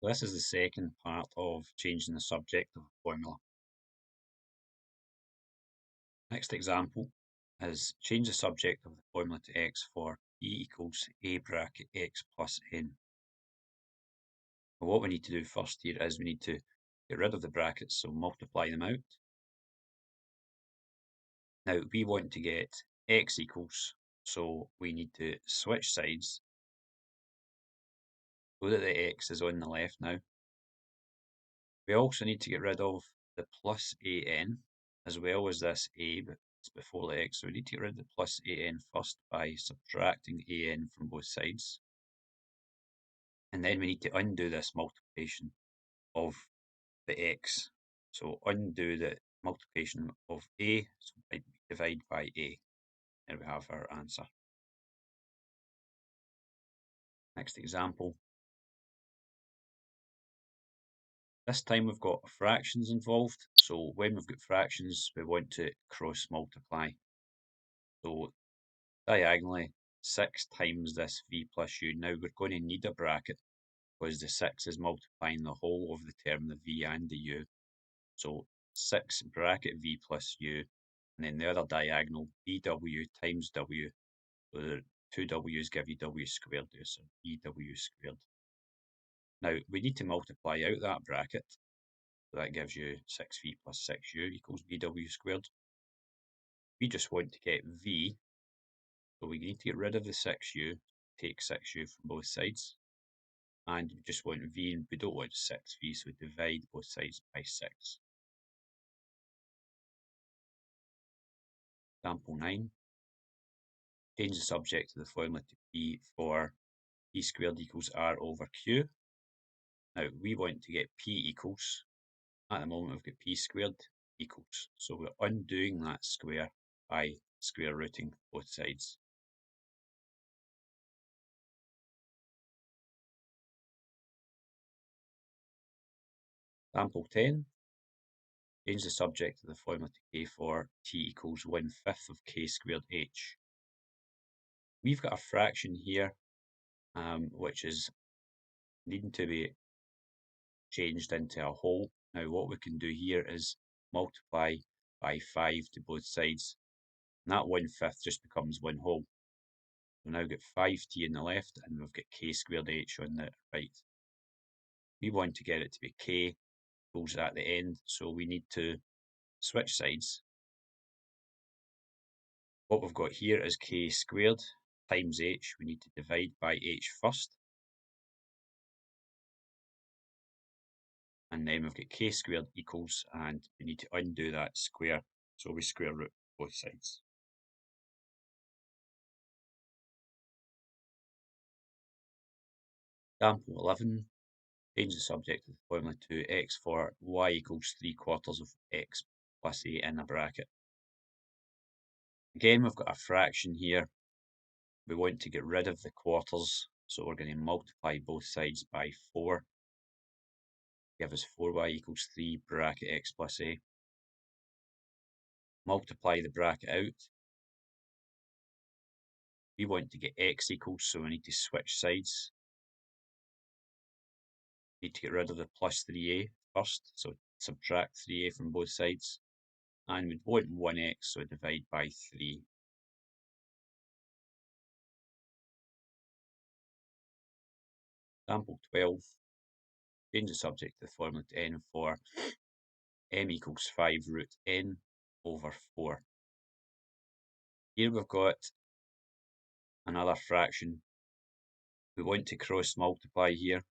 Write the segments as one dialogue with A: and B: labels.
A: This is the second part of changing the subject of a formula. Next example is change the subject of the formula to x for e equals a bracket x plus n. Well, what we need to do first here is we need to get rid of the brackets, so multiply them out. Now we want to get x equals, so we need to switch sides so that the x is on the left now. We also need to get rid of the plus an as well as this a, but it's before the x, so we need to get rid of the plus an first by subtracting an from both sides. And then we need to undo this multiplication of the x. So undo the multiplication of a, so divide by a. There we have our answer. Next example. This time we've got fractions involved. So when we've got fractions, we want to cross multiply. So diagonally, 6 times this v plus u. Now we're going to need a bracket because the 6 is multiplying the whole of the term, the v and the u. So 6 bracket v plus u, and then the other diagonal, bw times w. So the two w's give you w squared there, so bw squared. Now we need to multiply out that bracket. So that gives you 6v plus 6u equals bw squared. We just want to get v, so we need to get rid of the 6u, take 6u from both sides. And we just want v, and we don't want 6v, so divide both sides by 6. Example 9. Change the subject of the formula to p for p squared equals r over q. Now we want to get p equals, at the moment we've got p squared equals, so we're undoing that square by square rooting both sides. Example 10. Change the subject of the formula to k for t equals 1/5 of k squared h. We've got a fraction here which is needing to be changed into a whole. Now what we can do here is multiply by 5 to both sides, and that 1/5 just becomes one whole. We've now got 5t on the left and we've got k squared h on the right. We want to get it to be k equals at the end, so we need to switch sides. What we've got here is k squared times h. We need to divide by h first. And then we've got k squared equals, and we need to undo that square, so we square root both sides. Example 11. Change the subject of the formula to x for y equals 3/4 of x plus a in a bracket. Again, we've got a fraction here. We want to get rid of the quarters, so we're going to multiply both sides by 4. Give us 4y equals 3 bracket x plus a. Multiply the bracket out. We want to get x equals, so we need to switch sides. Need to get rid of the plus 3a first, so subtract 3a from both sides. And we'd want 1x, so divide by 3. Example 12. Change the subject of the formula to n for m equals 5 root n over 4. Here we've got another fraction. We want to cross multiply here.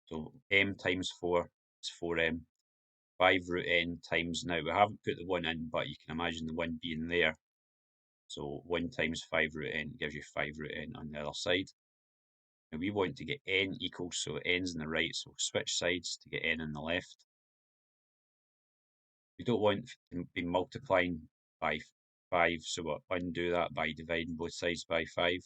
A: So m times 4 is 4m. 5 root n times, now we haven't put the 1 in, but you can imagine the 1 being there. So 1 times 5 root n gives you 5 root n on the other side. Now we want to get n equals, so n's on the right, so switch sides to get n on the left. We don't want to be multiplying by 5, so we'll undo that by dividing both sides by 5.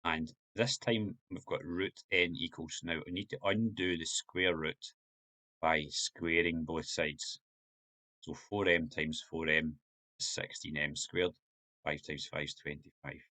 A: And this time we've got root n equals. Now we need to undo the square root by squaring both sides. So 4m times 4m is 16m squared. 5 times 5 is 25.